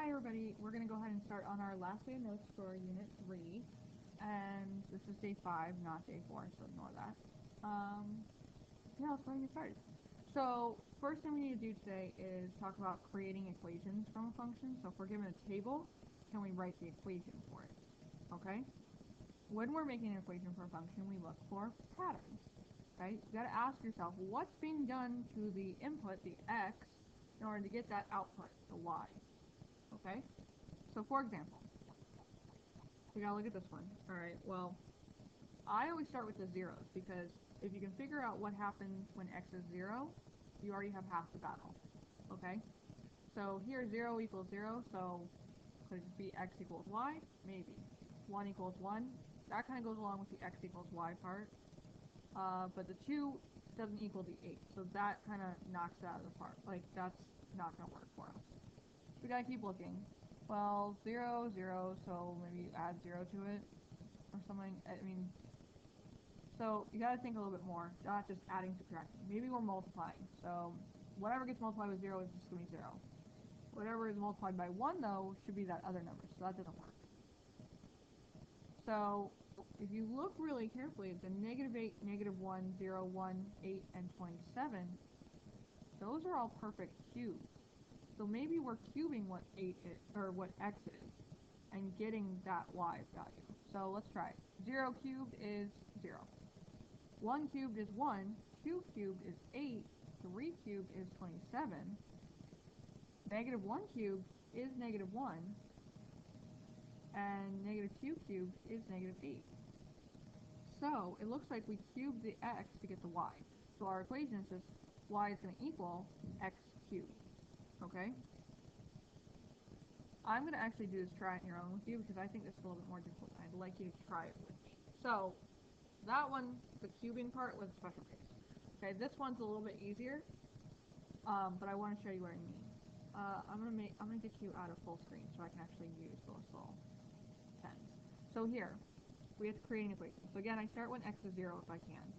Hi everybody, we're going to go ahead and start on our last day of notes for Unit 3, and this is day 5, not day 4, so ignore that. Yeah, let's go ahead and get started. So, first thing we need to do today is talk about creating equations from a function. So if we're given a table, can we write the equation for it? Okay? When we're making an equation for a function, we look for patterns. Okay? You got to ask yourself, what's being done to the input, the x, in order to get that output, the y? Okay? So for example, we gotta look at this one. Alright, well, I always start with the zeros because if you can figure out what happens when x is 0, you already have half the battle. Okay? So here 0 equals 0, so could it just be x equals y? Maybe. 1 equals 1. That kind of goes along with the x equals y part. But the 2 doesn't equal the 8, so that kind of knocks it out of the park. Like, that's not going to work for us. We gotta keep looking. Well, 0, 0, so maybe you add 0 to it or something. I mean, so you gotta think a little bit more, not just adding, subtracting. Maybe we're multiplying. So whatever gets multiplied with 0 is just gonna be 0. Whatever is multiplied by 1, though, should be that other number, so that doesn't work. So if you look really carefully at the -8, -1, 0, 1, 8, and 27, those are all perfect cubes. So maybe we're cubing what 8 is, or what x is, and getting that y value. So let's try it. 0 cubed is 0. 1 cubed is 1. 2 cubed is 8. 3 cubed is 27. -1 cubed is -1. And -2 cubed is -8. So it looks like we cubed the x to get the y. So our equation says y is going to equal x cubed. Okay? I'm going to actually do this try it on your own with you because I think this is a little bit more difficult. I'd like you to try it with me. So that one, the cubing part, was a special case. Okay, this one's a little bit easier, but I want to show you what I mean. I'm gonna get you out of full screen so I can actually use those little pens. So here, we have to create an equation. So again, I start when x is 0 if I can.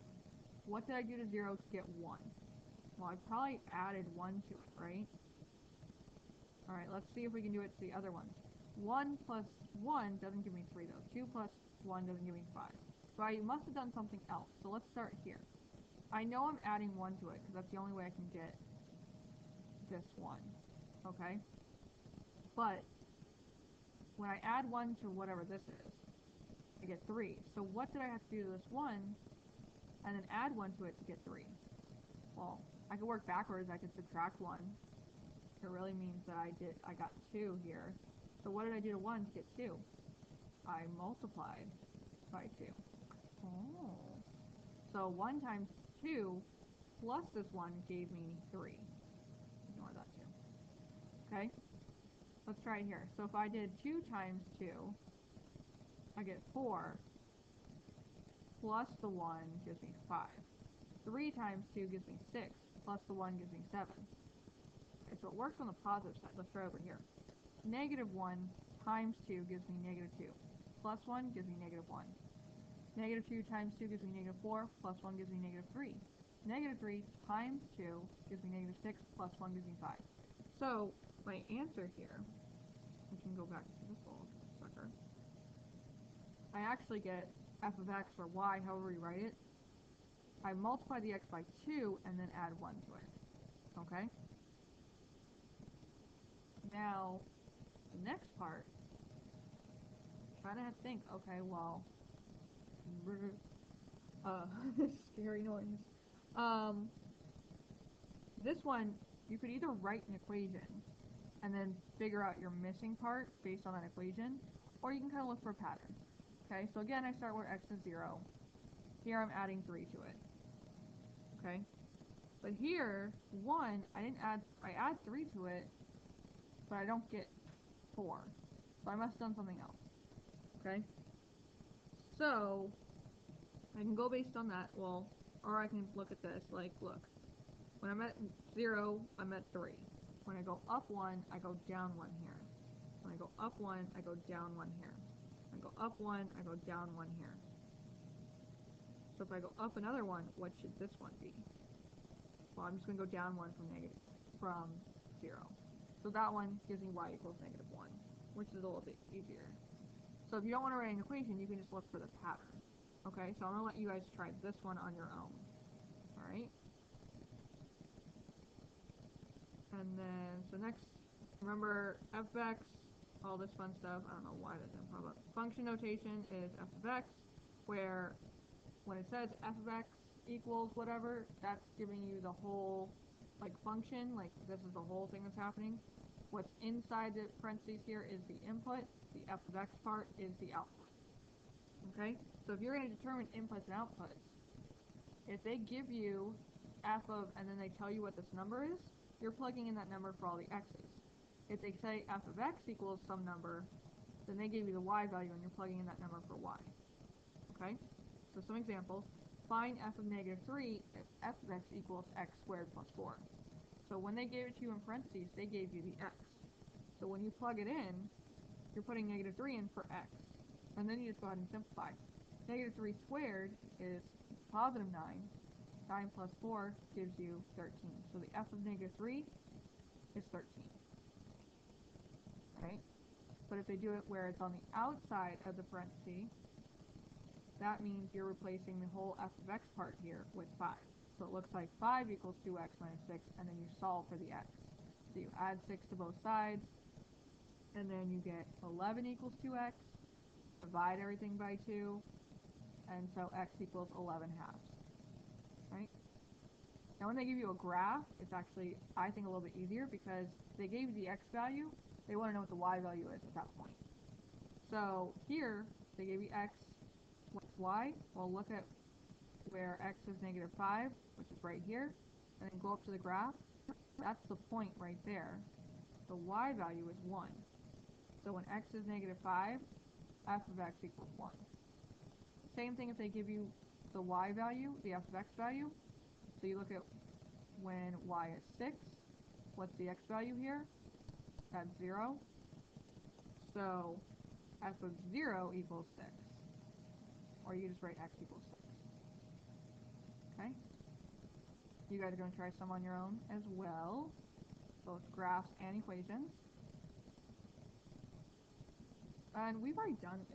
What did I do to 0 to get 1? Well, I probably added 1 to it, right? Alright, let's see if we can do it to the other ones. 1 plus 1 doesn't give me 3 though. 2 plus 1 doesn't give me 5. So I must have done something else. So let's start here. I know I'm adding 1 to it because that's the only way I can get this 1. Okay? But when I add 1 to whatever this is, I get 3. So what did I have to do to this 1 and then add 1 to it to get 3? Well, I could work backwards. I could subtract 1. It really means that I got 2 here. So what did I do to 1 to get 2? I multiplied by 2. Oh. So 1 times 2 plus this 1 gave me 3. Ignore that 2. Okay? Let's try it here. So if I did 2 times 2, I get 4, plus the 1 gives me 5. 3 times 2 gives me 6, plus the 1 gives me 7. Okay, so it works on the positive side. Let's try over here. -1 times 2 gives me -2. Plus 1 gives me -1. -2 times 2 gives me -4. Plus 1 gives me -3. -3 times 2 gives me -6. Plus 1 gives me 5. So my answer here, we can go back to this little sucker. I actually get f of x or y, however you write it. I multiply the x by 2 and then add 1 to it. Okay? Now, the next part, kind of have to think, okay, well, scary noise. This one, you could either write an equation and then figure out your missing part based on that equation, or you can kind of look for a pattern. Okay, so again, I start where x is 0. Here I'm adding 3 to it. Okay, but here, 1, I add 3 to it, but I don't get 4. So I must have done something else. Okay, so I can go based on that, well, or I can look at this, like, look, when I'm at 0, I'm at 3. When I go up 1, I go down 1 here. When I go up 1, I go down 1 here. When I go up 1, I go down 1 here. So if I go up another 1, what should this one be? Well, I'm just going to go down 1 from 0. So that one gives me y equals -1, which is a little bit easier. So if you don't want to write an equation, you can just look for the pattern. Okay, so I'm going to let you guys try this one on your own. Alright? And then, so next, remember f of x, all this fun stuff. I don't know why that didn't pop up. Function notation is f of x, where when it says f of x equals whatever, that's giving you the whole, like, function, like this is the whole thing that's happening. What's inside the parentheses here is the input, the f of x part is the output. Okay? So if you're going to determine inputs and outputs, if they give you f of, and then they tell you what this number is, you're plugging in that number for all the x's. If they say f of x equals some number, then they give you the y value and you're plugging in that number for y. Okay? So some examples. Find f of -3 if f of x equals x squared plus 4. So when they gave it to you in parentheses, they gave you the x. So when you plug it in, you're putting -3 in for x. And then you just go ahead and simplify. -3 squared is positive 9. 9 plus 4 gives you 13. So the f of -3 is 13. Right? But if they do it where it's on the outside of the parenthesis, that means you're replacing the whole f of x part here with 5. So it looks like 5 equals 2x minus 6, and then you solve for the x. So you add 6 to both sides, and then you get 11 equals 2x, divide everything by 2, and so x equals 11 halves. Right? Now when they give you a graph, it's actually, I think, a little bit easier because they gave you the x value, they want to know what the y value is at that point. So here, they gave you x, what's y? Well, look at where x is -5, which is right here, and then go up to the graph. That's the point right there. The y value is 1. So when x is -5, f of x equals 1. Same thing if they give you the y value, the f of x value. So you look at when y is 6, what's the x value here? That's 0. So f of 0 equals 6. Or you just write x equals 6. Okay? You guys are going to try some on your own as well, both graphs and equations. And we've already done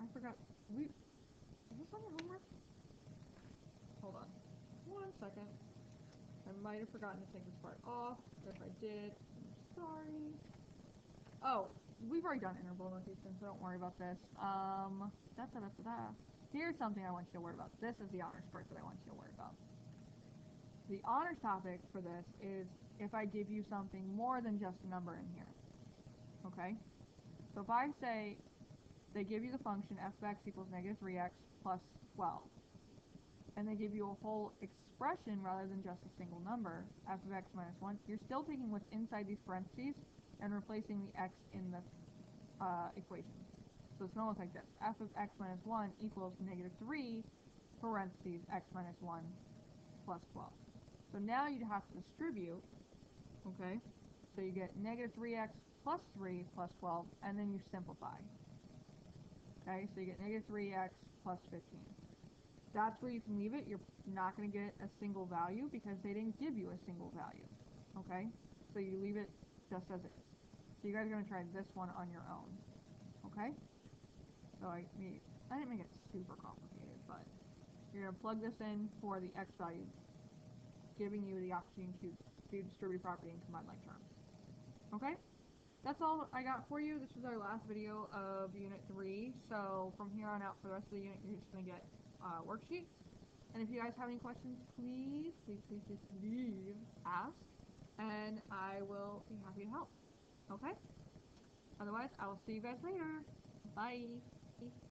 I forgot, is this on your homework? Hold on, 1 second. I might have forgotten to take this part off. If I did, I'm sorry. Oh, we've already done interval notation, so don't worry about this. Here's something I want you to worry about. This is the honors part that I want you to worry about. The honors topic for this is if I give you something more than just a number in here. Okay? So if I say they give you the function f of x equals -3x plus 12, and they give you a whole expression rather than just a single number, f of x minus 1, you're still taking what's inside these parentheses and replacing the x in the equation. So it's going to look like this. F of x minus 1 equals -3 parentheses x minus 1 plus 12. So now you'd have to distribute, okay? So you get -3x plus 3 plus 12, and then you simplify. Okay, so you get -3x plus 15. That's where you can leave it. You're not going to get a single value because they didn't give you a single value. Okay, so you leave it just as is. So you guys are going to try this one on your own. Okay, so I didn't make it super complicated, but you're going to plug this in for the x value, giving you the opportunity to do distributive property and combine like terms. Okay, that's all I got for you. This was our last video of Unit 3. So from here on out for the rest of the unit, you're just going to get worksheets. And if you guys have any questions, please ask, and I will be happy to help. Okay? Otherwise, I will see you guys later. Bye.